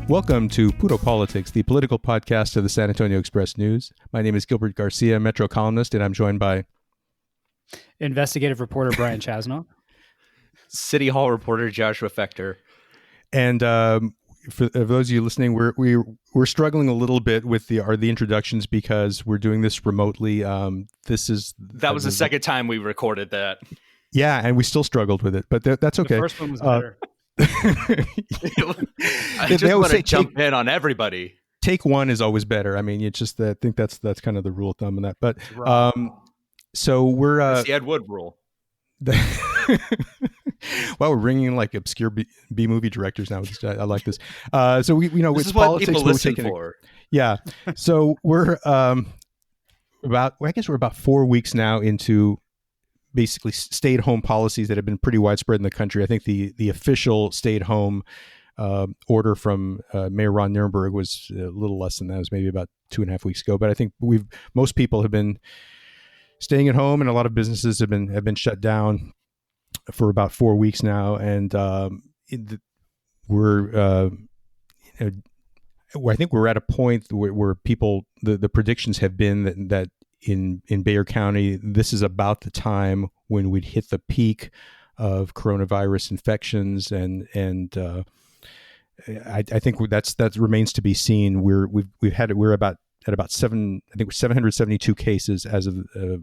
Welcome to Puro Politics, the political podcast of the San Antonio Express News. My name is Gilbert Garcia, Metro columnist, and I'm joined by investigative reporter Brian Chasnow, City Hall reporter Joshua Fechter. And for those of you listening, we're struggling a little bit with the introductions because we're doing this remotely. That was the second time we recorded that. Yeah, and we still struggled with it, but that's okay. The first one was better. I just want to jump in on everybody. Take one is always better. I mean, it's just I think that's kind of the rule of thumb in that. But so we're it's the Ed Wood rule. Well, we're bringing in like obscure B movie directors now. I like this. So we this with is what politics, people listen for. Yeah. So we're about 4 weeks now into basically stay-at-home policies that have been pretty widespread in the country. I think the official stay-at-home order from Mayor Ron Nirenberg was a little less than that. It was maybe about 2.5 weeks ago. But I think most people have been staying at home, and a lot of businesses have been shut down for about 4 weeks now. And I think we're at a point where people the predictions have been that in Bexar County, this is about the time when we'd hit the peak of coronavirus infections, and I think that remains to be seen. We're at about 772 cases as of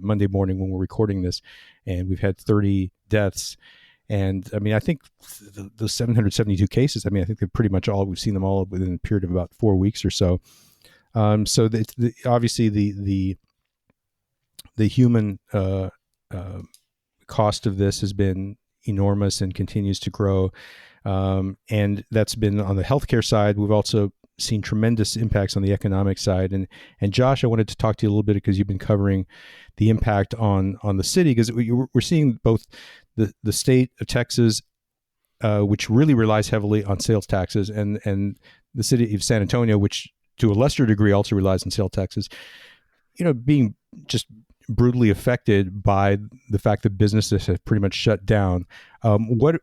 Monday morning when we're recording this, and we've had 30 deaths. And I mean, I think the 772 cases, I think they're pretty much we've seen them all within a period of about 4 weeks or so. So obviously the human cost of this has been enormous and continues to grow. And that's been on the healthcare side. We've also seen tremendous impacts on the economic side. And Josh, I wanted to talk to you a little bit because you've been covering the impact on the city, because we're seeing both the state of Texas, which really relies heavily on sales taxes, and the city of San Antonio, which to a lesser degree also relies on sales taxes, being just brutally affected by the fact that businesses have pretty much shut down. What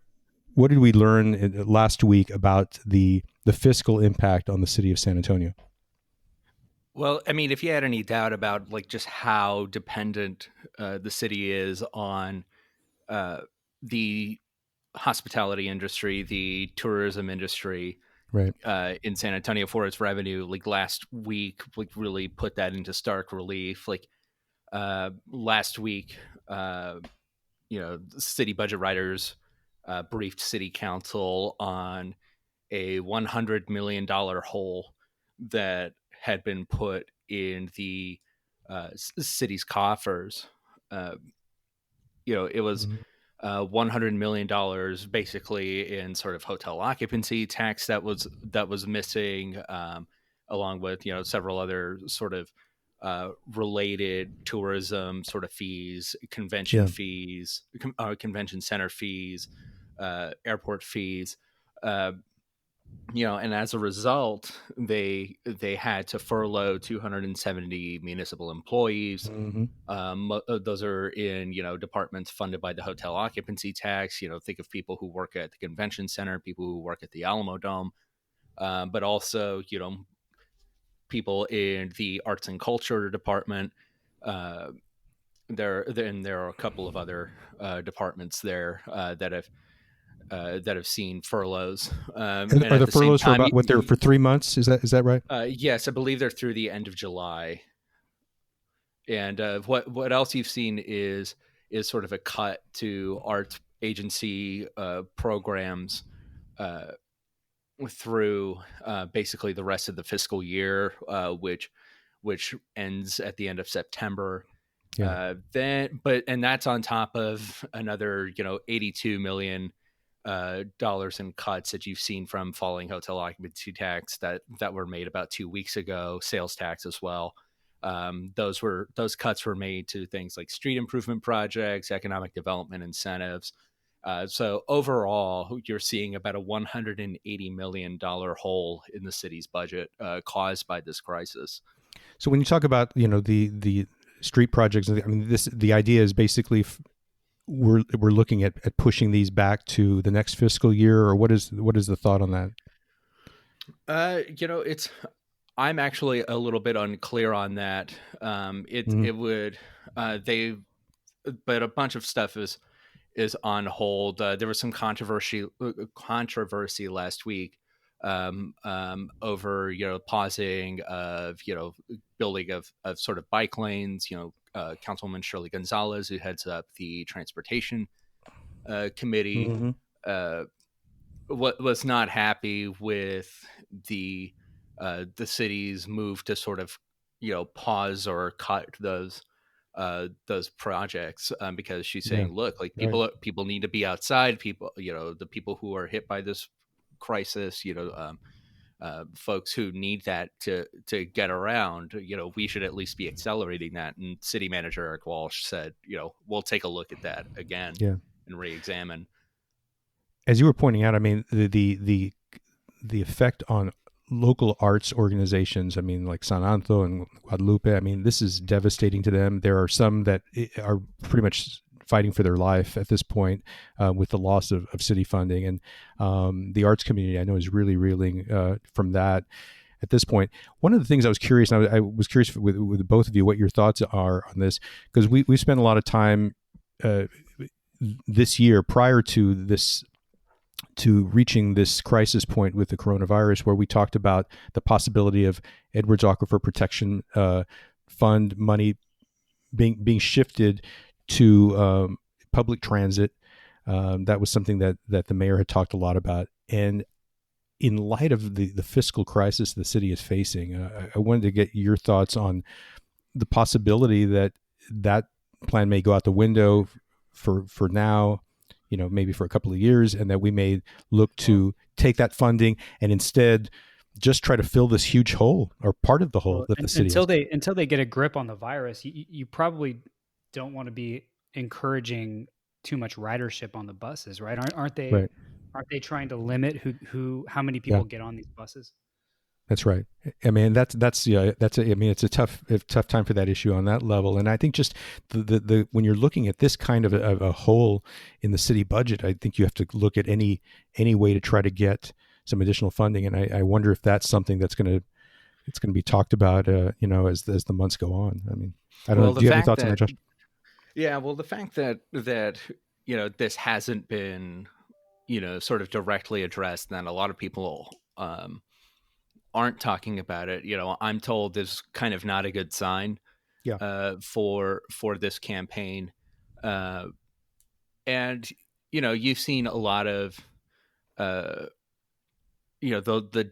did we learn last week about the fiscal impact on the city of San Antonio? Well, I mean, if you had any doubt about just how dependent the city is on the hospitality industry, the tourism industry, right, in San Antonio for its revenue, last week, really put that into stark relief. Last week, city budget writers briefed city council on a $100 million hole that had been put in the city's coffers. It was $100 million basically in sort of hotel occupancy tax that was missing, along with several other sort of related tourism sort of fees, convention fees, convention center fees, airport fees, and as a result, they had to furlough 270 municipal employees. Those are in departments funded by the hotel occupancy tax. Think of people who work at the convention center, people who work at the Alamo Dome, but also people in the arts and culture department. There are a couple of other departments there that have seen furloughs. Are the furloughs for about they're for 3 months? Is that right? Yes, I believe they're through the end of July. And what else you've seen is sort of a cut to arts agency programs through basically the rest of the fiscal year, which ends at the end of September. And that's on top of another $82 million dollars in cuts that you've seen from falling hotel occupancy tax that were made about 2 weeks ago, sales tax as well. Those cuts were made to things like street improvement projects, economic development incentives. So overall, you're seeing about a $180 million hole in the city's budget caused by this crisis. So when you talk about the street projects, the idea is basically we're looking at pushing these back to the next fiscal year, or what is the thought on that? It's I'm actually a little bit unclear on that. It would they but a bunch of stuff is on hold. There was some controversy last week over pausing of building of sort of bike lanes. Councilwoman Shirley Gonzalez, who heads up the transportation committee, was not happy with the city's move to sort of pause or cut those projects because she's saying, look, like people need to be outside. People, the people who are hit by this crisis, folks who need that to get around, we should at least be accelerating that. And City Manager Eric Walsh said, we'll take a look at that again and re-examine. As you were pointing out, I mean, the effect on local arts organizations, I mean, like San Anto and Guadalupe, I mean, this is devastating to them. There are some that are pretty much fighting for their life at this point with the loss of city funding. And the arts community, I know, is really reeling from that at this point. One of the things I was curious, and I was curious with both of you, what your thoughts are on this, because we spent a lot of time this year prior to reaching this crisis point with the coronavirus, where we talked about the possibility of Edwards Aquifer Protection Fund money being shifted to public transit. That was something that the mayor had talked a lot about. And in light of the fiscal crisis the city is facing, I wanted to get your thoughts on the possibility that plan may go out the window for now, maybe for a couple of years, and that we may look to take that funding and instead just try to fill this huge hole, or part of the hole that the city until they get a grip on the virus. You probably don't want to be encouraging too much ridership on the buses, right? Aren't they? Right. Aren't they trying to limit how many people get on these buses? That's right. I mean, that's it's a tough time for that issue on that level. And I think just the when you're looking at this kind of a hole in the city budget, I think you have to look at any way to try to get some additional funding. And I wonder if that's something that's going to be talked about, as the months go on. I mean, I don't know. Do you have any thoughts on that, Josh? Yeah. Well, the fact that this hasn't been, sort of directly addressed, and a lot of people aren't talking about it, I'm told is kind of not a good sign for this campaign. And, you've seen a lot of, the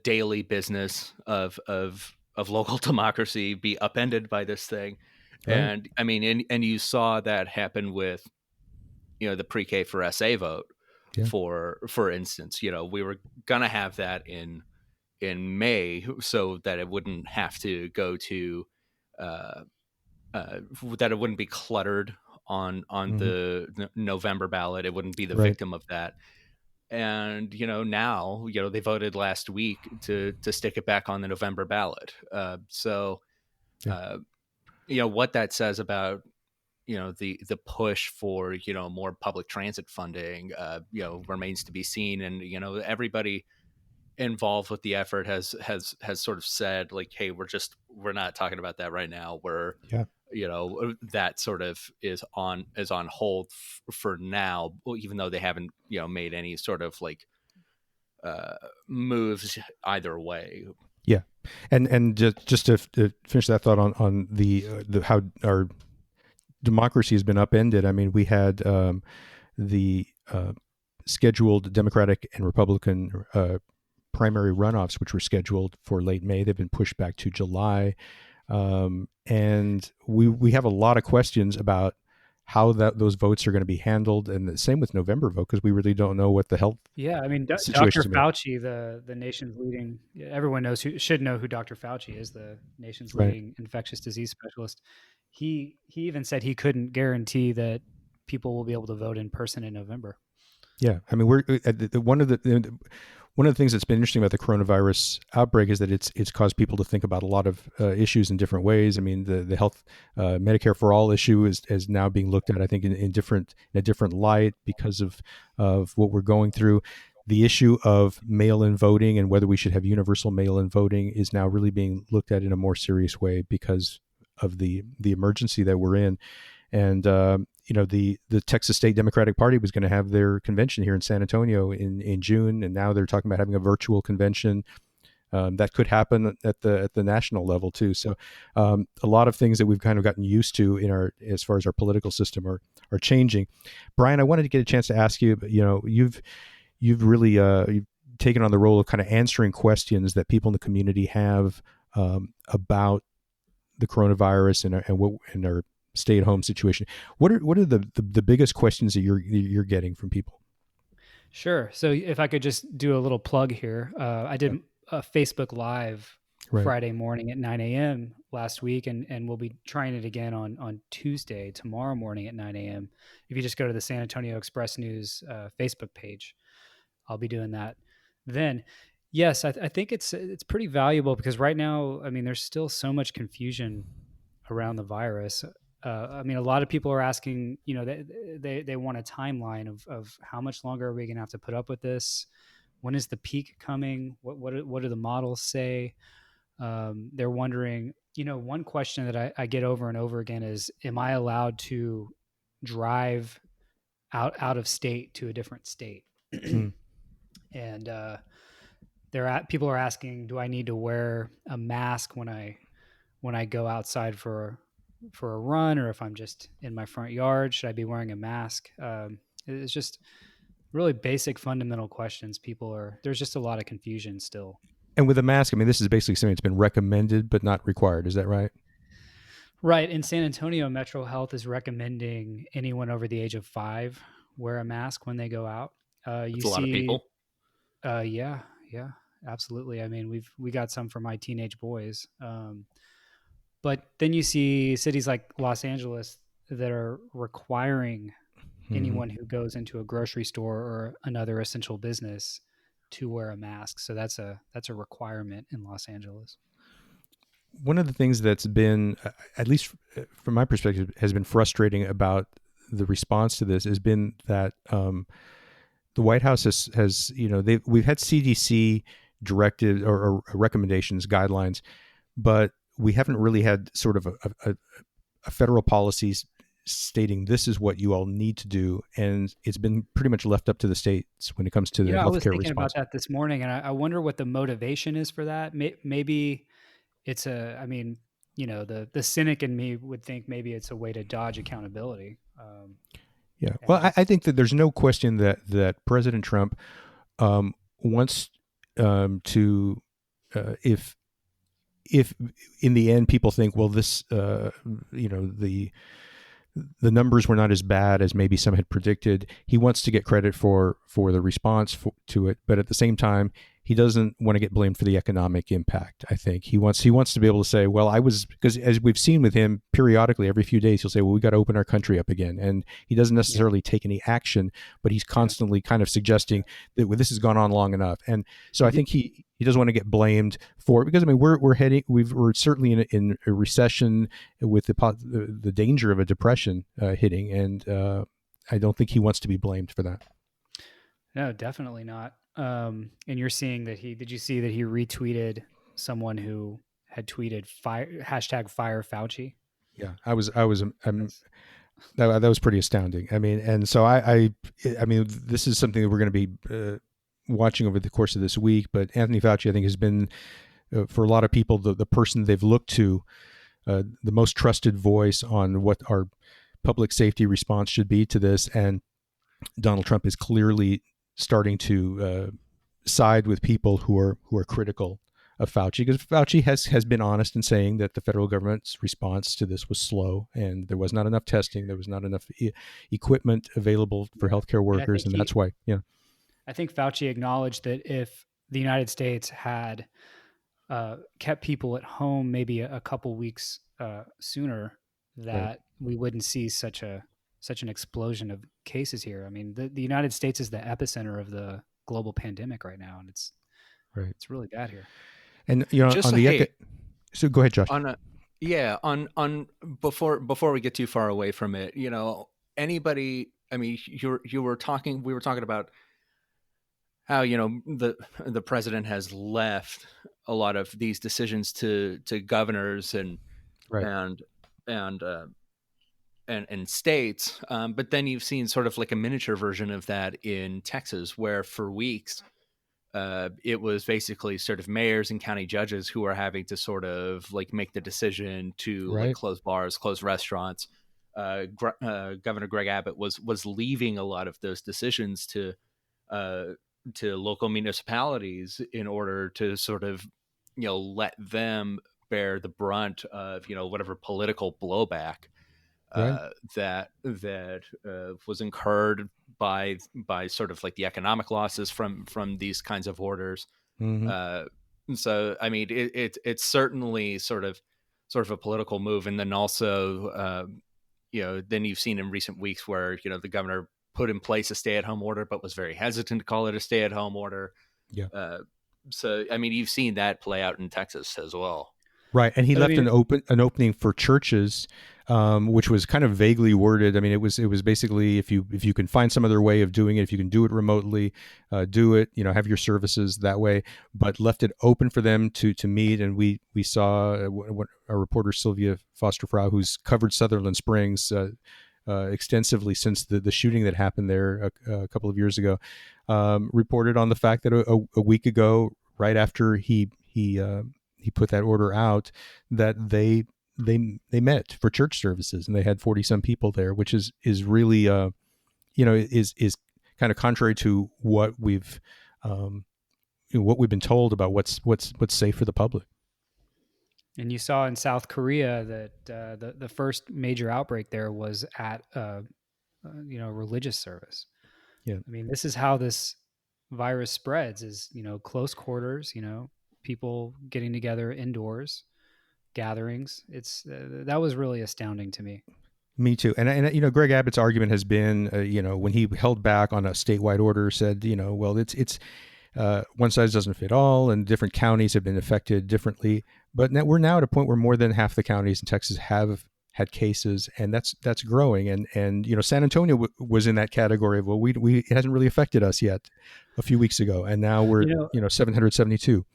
daily business of local democracy be upended by this thing. Right. And I mean, and you saw that happen with, the pre-K for SA vote, for instance. We were going to have that in May, so that it wouldn't have to go to that it wouldn't be cluttered on the November ballot. It wouldn't be the victim of that. And now they voted last week to stick it back on the November ballot. What that says about the push for more public transit funding remains to be seen. And everybody involved with the effort has sort of said, like, hey, we're not talking about that right now. That sort of is on hold for now, even though they haven't made any sort of like moves either way. Yeah. And just to finish that thought on the how our democracy has been upended. I mean, we had the scheduled Democratic and Republican primary runoffs, which were scheduled for late May. They've been pushed back to July. And we have a lot of questions about how those votes are going to be handled, and the same with November vote, because we really don't know what the health. Yeah, I mean, Dr. Fauci, the nation's leading. Everyone should know who Dr. Fauci is, the nation's leading infectious disease specialist. He even said he couldn't guarantee that people will be able to vote in person in November. Yeah, I mean, one of the things that's been interesting about the coronavirus outbreak is that it's caused people to think about a lot of issues in different ways. I mean, the health Medicare for all issue is now being looked at, I think, in a different light because of what we're going through. the issue of mail-in voting and whether we should have universal mail-in voting is now really being looked at in a more serious way because of the emergency that we're in. And the Texas State Democratic Party was going to have their convention here in San Antonio in June, and now they're talking about having a virtual convention. That could happen at the national level too. So a lot of things that we've kind of gotten used to as far as our political system are changing. Brian, I wanted to get a chance to ask you. You've really you've taken on the role of kind of answering questions that people in the community have about the coronavirus and our stay-at-home situation. What are the biggest questions that you're getting from people? Sure. So if I could just do a little plug here, I did a Facebook Live Friday morning at 9 a.m. last week, and we'll be trying it again on Tuesday, tomorrow morning at 9 a.m. If you just go to the San Antonio Express News Facebook page, I'll be doing that then. Yes, I think it's pretty valuable because right now, I mean, there's still so much confusion around the virus. A lot of people are asking, they want a timeline of how much longer are we going to have to put up with this? When is the peak coming? What do the models say? They're wondering, one question that I get over and over again is, am I allowed to drive out of state to a different state? And people are asking, do I need to wear a mask when I go outside for a run, or if I'm just in my front yard, should I be wearing a mask? It's just really basic fundamental questions. There's just a lot of confusion still. And with a mask, I mean, this is basically something that's been recommended but not required. Is that right? Right. In San Antonio, Metro Health is recommending anyone over the age of 5 wear a mask when they go out. That's a lot of people. Yeah, absolutely. I mean, we got some for my teenage boys. But then you see cities like Los Angeles that are requiring anyone who goes into a grocery store or another essential business to wear a mask. So that's a requirement in Los Angeles. One of the things that's been, at least from my perspective, has been frustrating about the response to this has been that the White House has we've had CDC directives or recommendations, guidelines, but we haven't really had sort of a federal policies stating this is what you all need to do, and it's been pretty much left up to the states when it comes to the healthcare response. I was thinking about that this morning, and I wonder what the motivation is for that. Maybe it's the cynic in me would think maybe it's a way to dodge accountability. Well, I think that there's no question that President Trump wants to, if in the end people think, well, this, the numbers were not as bad as maybe some had predicted, he wants to get credit for the response to it. But at the same time, he doesn't want to get blamed for the economic impact. I think he wants to be able to say, well, because as we've seen with him periodically every few days, he'll say, well, we got to open our country up again. And he doesn't necessarily take any action, but he's constantly kind of suggesting that this has gone on long enough. And so I think he doesn't want to get blamed for it, because I mean, we're certainly in a recession with the danger of a depression hitting. And I don't think he wants to be blamed for that. No, definitely not. And you're seeing that did you see that he retweeted someone who had tweeted #fire Fauci? Yeah, that was pretty astounding. I mean, and so I mean, this is something that we're going to be watching over the course of this week, but Anthony Fauci, I think, has been, for a lot of people, the person they've looked to, the most trusted voice on what our public safety response should be to this. And Donald Trump is clearly starting to side with people who are critical of Fauci, because Fauci has been honest in saying that the federal government's response to this was slow, and there was not enough testing, there was not enough equipment available for healthcare workers, and that's why. Yeah, I think Fauci acknowledged that if the United States had kept people at home maybe a couple weeks sooner, that we wouldn't see such an explosion of cases here. I mean, the United States is the epicenter of the global pandemic right now, and it's really bad here. And so go ahead, Josh. Before we get too far away from it, anybody. I mean, we were talking about how the president has left a lot of these decisions to governors Right. and and uh, and states, but then you've seen sort of like a miniature version of that in Texas, where for weeks it was basically sort of mayors and county judges who are having to sort of like make the decision to like Right. close bars, close restaurants. Governor Greg Abbott was leaving a lot of those decisions uh, to local municipalities in order to sort of let them bear the brunt of whatever political blowback Right. that was incurred by sort of like the economic losses from these kinds of orders. Mm-hmm. So I mean, it's certainly sort of a political move, and then also then you've seen in recent weeks where the governor put in place a stay-at-home order, but was very hesitant to call it a stay-at-home order. Yeah. So I mean, you've seen that play out in Texas as well. Right, and he left an opening for churches, which was kind of vaguely worded. I mean, it was basically if you can find some other way of doing it, if you can do it remotely, do it. Have your services that way, but left it open for them to meet. And we saw our reporter Sylvia Foster-Frau, who's covered Sutherland Springs extensively since the shooting that happened there a couple of years ago, reported on the fact that a week ago, right after he put that order out, that they met for church services, and they had 40 some people there, which is really is kind of contrary to what we've been told about what's safe for the public. And you saw in South Korea that the first major outbreak there was at religious service. Yeah, I mean, this is how this virus spreads: is close quarters, people getting together indoors, gatherings. It's that was really astounding to me. Me too. And Greg Abbott's argument has been, when he held back on a statewide order, said, well, it's one size doesn't fit all, and different counties have been affected differently. But we're now at a point where more than half the counties in Texas have had cases, and that's growing. And San Antonio was in that category of, well, it hasn't really affected us yet a few weeks ago, and now we're 772.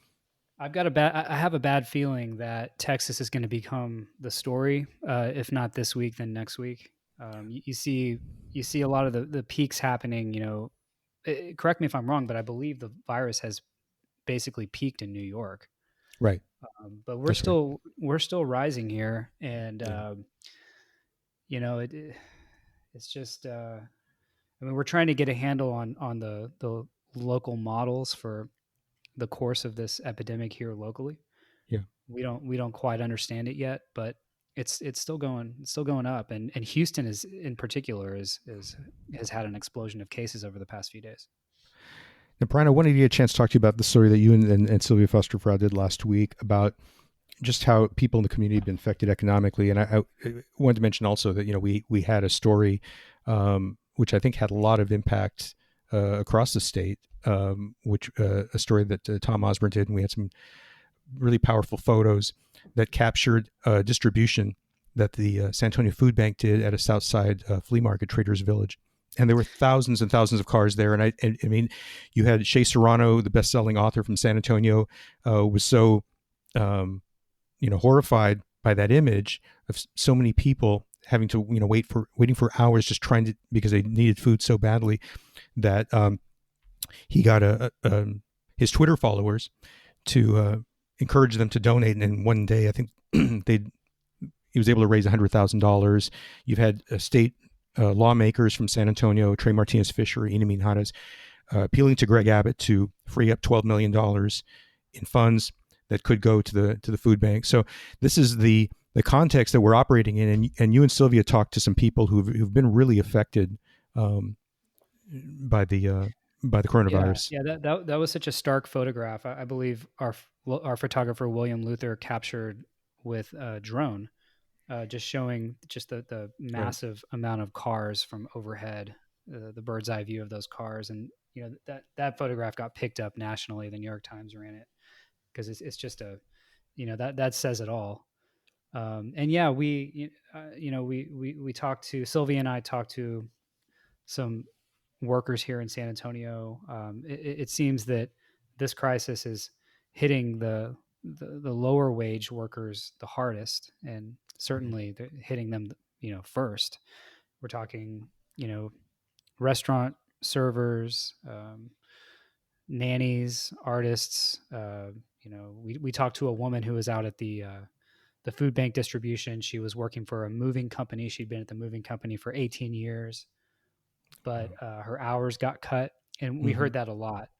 I have a bad feeling that Texas is going to become the story, if not this week, then next week. You see a lot of the peaks happening. Correct me if I'm wrong, but I believe the virus has basically peaked in New York. Right. But we're still rising here, and it's just. I mean, we're trying to get a handle on the local models for the course of this epidemic here locally. Yeah, we don't quite understand it yet, but it's still going up, and Houston is in particular has had an explosion of cases over the past few days. Now, Brian, I wanted to get a chance to talk to you about the story that you and Sylvia Foster-Frau did last week about just how people in the community have been affected economically. And I wanted to mention also that we had a story which I think had a lot of impact across the state, which a story that Tom Osborne did, and we had some really powerful photos that captured distribution that the San Antonio Food Bank did at a Southside flea market, Traders Village. And there were thousands and thousands of cars there. And I mean, you had Shea Serrano, the best-selling author from San Antonio, was so, horrified by that image of so many people having to, waiting for hours just because they needed food so badly, that he got his Twitter followers to encourage them to donate. And in one day, I think he was able to raise $100,000. You've had state lawmakers from San Antonio, Trey Martinez Fisher, Ina Minhadas, appealing to Greg Abbott to free up $12 million in funds that could go to the food bank. So this is the context that we're operating in, and you and Sylvia talked to some people who've been really affected by the coronavirus. Yeah, that was such a stark photograph. I believe our photographer William Luther captured with a drone, just showing just the massive amount of cars from overhead, the bird's eye view of those cars, and that photograph got picked up nationally. The New York Times ran it because it's just that says it all. And yeah, we talked to Sylvia and I talked to some workers here in San Antonio. It seems that this crisis is hitting the lower wage workers the hardest, and certainly hitting them, first. We're talking, restaurant servers, nannies, artists. We talked to a woman who was out at the food bank distribution. She was working for a moving company. She'd been at the moving company for 18 years, but her hours got cut. And we heard that a lot,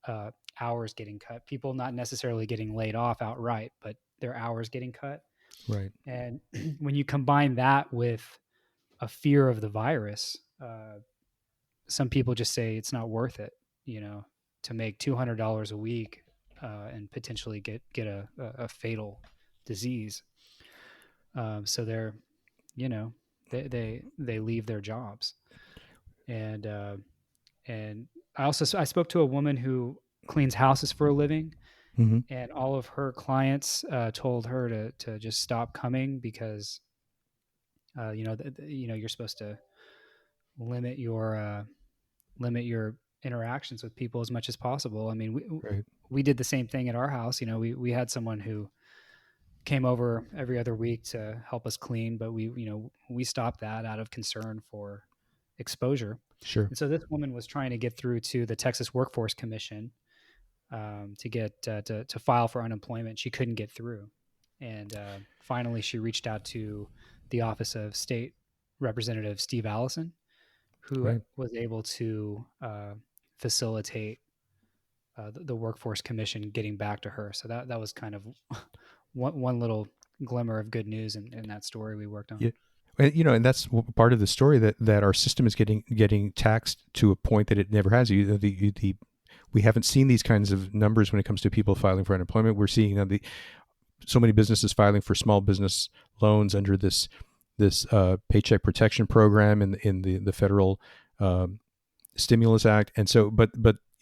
hours getting cut. People not necessarily getting laid off outright, but their hours getting cut. Right. And when you combine that with a fear of the virus, some people just say it's not worth it, to make $200 a week and potentially get a fatal disease. So they're, they leave their jobs. And I spoke to a woman who cleans houses for a living, and all of her clients told her to just stop coming because, you're supposed to limit your interactions with people as much as possible. I mean, we did the same thing at our house. We had someone who came over every other week to help us clean, but we stopped that out of concern for exposure. Sure. And so this woman was trying to get through to the Texas Workforce Commission to get to file for unemployment. She couldn't get through, and finally she reached out to the office of State Representative Steve Allison, who was able to facilitate the Workforce Commission getting back to her. So that was kind of one little glimmer of good news in that story we worked on. Yeah. And that's part of the story, that our system is getting taxed to a point that it never has. We haven't seen these kinds of numbers when it comes to people filing for unemployment. We're seeing so many businesses filing for small business loans under this Paycheck Protection Program in the federal Stimulus Act, and so but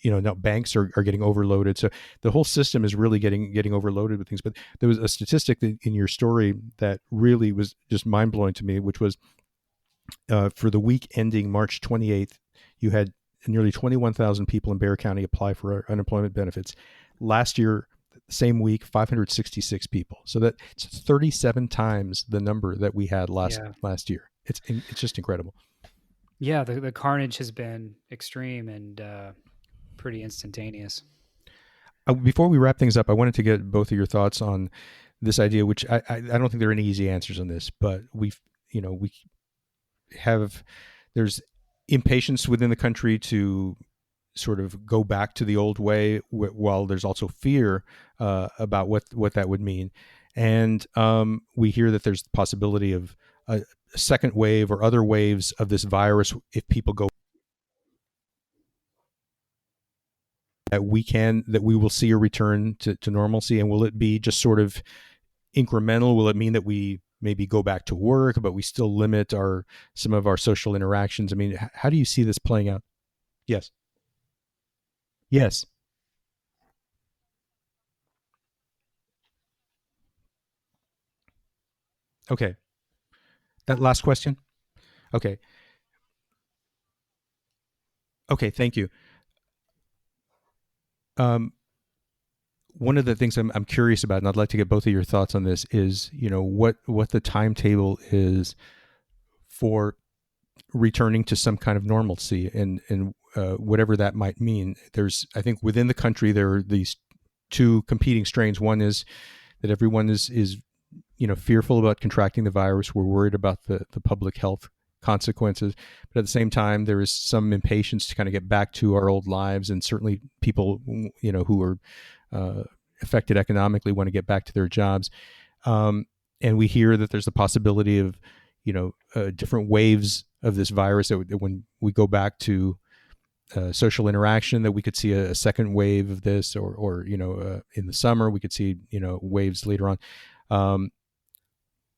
now banks are getting overloaded. So the whole system is really getting overloaded with things. But there was a statistic in your story that really was just mind blowing to me, which was for the week ending March 28th, you had nearly 21,000 people in Bexar County apply for unemployment benefits. Last year, same week, 566 people. So that's 37 times the number that we had last year. It's just incredible. Yeah, the carnage has been extreme and pretty instantaneous. Before we wrap things up, I wanted to get both of your thoughts on this idea, which I don't think there are any easy answers on this, but there's impatience within the country to sort of go back to the old way, while there's also fear about what that would mean. And we hear that there's the possibility of a second wave or other waves of this virus if people go, that we will see a return to normalcy. And will it be just sort of incremental? Will it mean that we maybe go back to work, but we still limit some of our social interactions? I mean, how do you see this playing out? Yes. Okay. That last question? Okay. Thank you. One of the things I'm curious about, and I'd like to get both of your thoughts on this, is what the timetable is for returning to some kind of normalcy, and whatever that might mean. I think within the country there are these two competing strains. One is that everyone is fearful about contracting the virus. We're worried about the public health consequences, but at the same time there is some impatience to kind of get back to our old lives, and certainly people who are affected economically want to get back to their jobs, and we hear that there's the possibility of different waves of this virus, that when we go back to social interaction, that we could see a second wave of this, or in the summer we could see waves later on.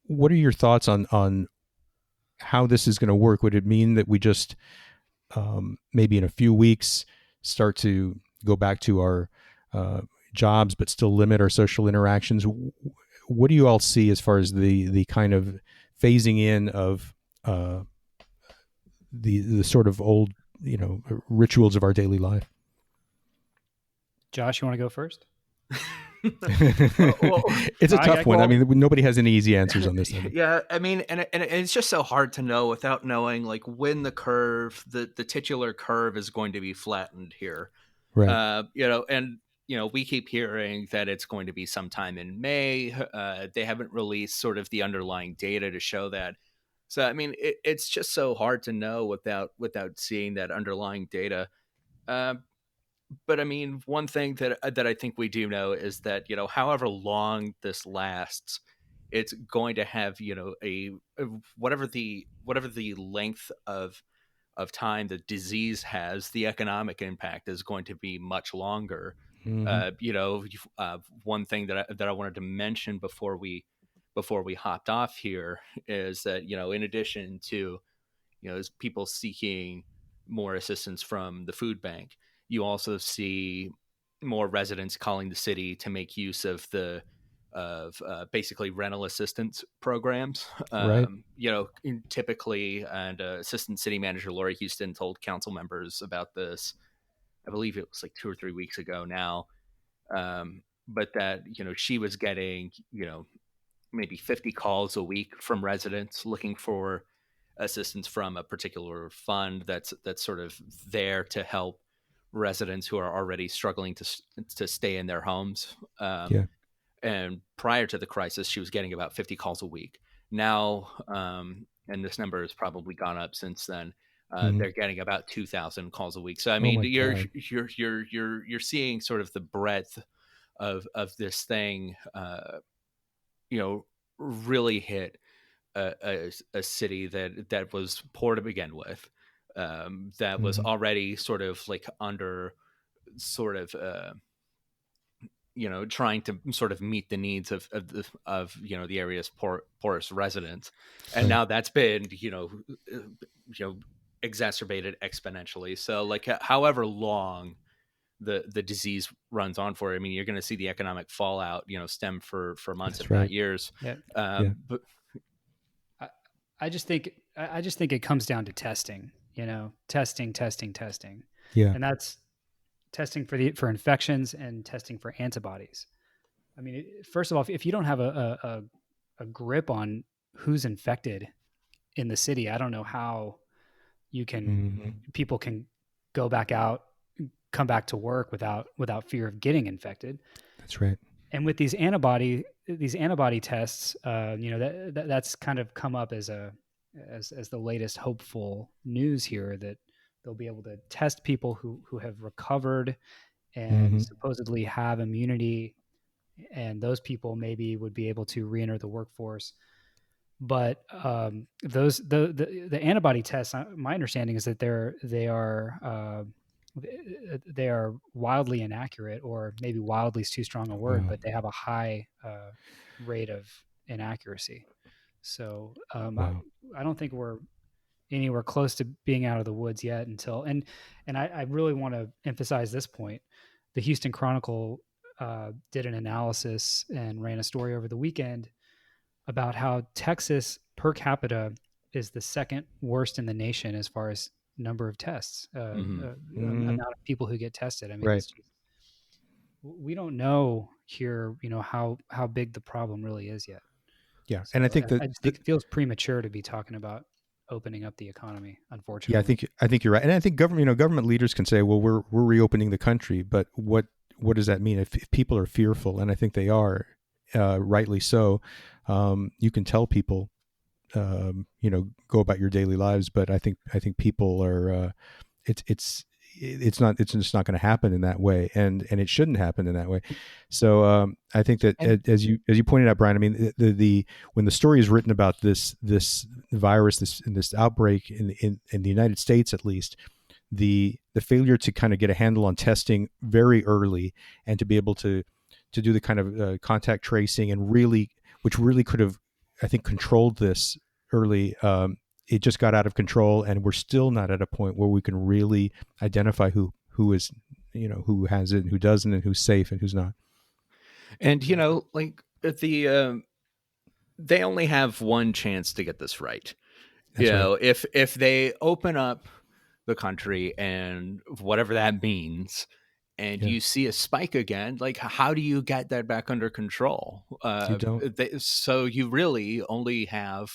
What are your thoughts on how this is going to work? Would it mean that we just maybe in a few weeks start to go back to our jobs, but still limit our social interactions? What do you all see as far as the kind of phasing in of the sort of old rituals of our daily life. Josh, you want to go first? It's a tough one. I mean, nobody has any easy answers on this. Yeah, I mean, and it's just so hard to know without knowing like when the titular curve is going to be flattened here. Right. And we keep hearing that it's going to be sometime in May. They haven't released sort of the underlying data to show that. So I mean, it's just so hard to know without seeing that underlying data. But I mean, one thing that I think we do know is that however long this lasts, it's going to have a whatever the length of time the disease has, the economic impact is going to be much longer. Mm-hmm. One thing that I wanted to mention before we hopped off here is that in addition to people seeking more assistance from the food bank, you also see more residents calling the city to make use of basically rental assistance programs. Right. Typically, and Assistant City Manager Lori Houston told council members about this. I believe it was like 2 or 3 weeks ago now. But that she was getting maybe 50 calls a week from residents looking for assistance from a particular fund that's sort of there to help residents who are already struggling to stay in their homes. And prior to the crisis, she was getting about 50 calls a week. Now, and this number has probably gone up since then. They're getting about 2,000 calls a week. So I mean, you're seeing sort of the breadth of this thing, really hit a city that was poor to begin with. That was already sort of like under sort of trying to sort of meet the needs of the area's poorest residents, and now that's been exacerbated exponentially. So like however long the disease runs on for, I mean, you're going to see the economic fallout stem for months, if not years. But I just think it comes down to testing. Testing. Yeah. And that's testing for infections and testing for antibodies. I mean, first of all, if you don't have a grip on who's infected in the city, I don't know how you can people can go back out, come back to work without fear of getting infected. That's right. And with these antibody tests, that's kind of come up as the latest hopeful news here, that they'll be able to test people who have recovered and supposedly have immunity, and those people maybe would be able to reenter the workforce. But the antibody tests, my understanding is that they are wildly inaccurate, or maybe wildly is too strong a word, but they have a high rate of inaccuracy. So I don't think we're anywhere close to being out of the woods yet until, and I really want to emphasize this point. The Houston Chronicle did an analysis and ran a story over the weekend about how Texas per capita is the second worst in the nation as far as number of tests, amount of people who get tested. I mean, right. We don't know here, how big the problem really is yet. Yeah. So and I think it feels premature to be talking about opening up the economy, unfortunately. Yeah, I think you're right. And I think government leaders can say, well, we're reopening the country, but what does that mean? If people are fearful, and I think they are, rightly so, you can tell people, go about your daily lives, but I think people are, it's just not going to happen in that way, and it shouldn't happen in that way. So I think that as you pointed out, Brian, I mean, the when the story is written about this virus, this outbreak in the United States, at least, the failure to kind of get a handle on testing very early, and to be able to do the kind of contact tracing, and which really could have, I think, controlled this early. It just got out of control, and we're still not at a point where we can really identify who is, who has it and who doesn't, and who's safe and who's not. And like they only have one chance to get this right. That's right. If they open up the country and whatever that means, and you see a spike again, like how do you get that back under control? You don't. So you really only have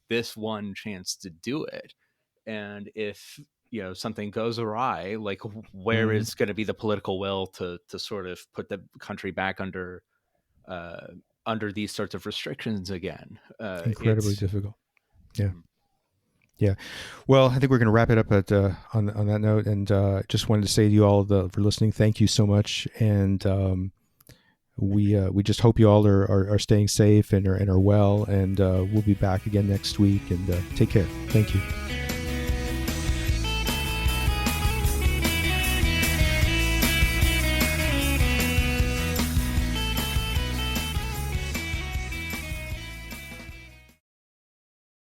this one chance to do it. And if something goes awry, like where is going to be the political will to sort of put the country back under these sorts of restrictions again? Incredibly difficult. Yeah. Well, I think we're going to wrap it up on that note, and just wanted to say to you all for listening, thank you so much, and we just hope you all are staying safe and are well, and we'll be back again next week, and take care. Thank you.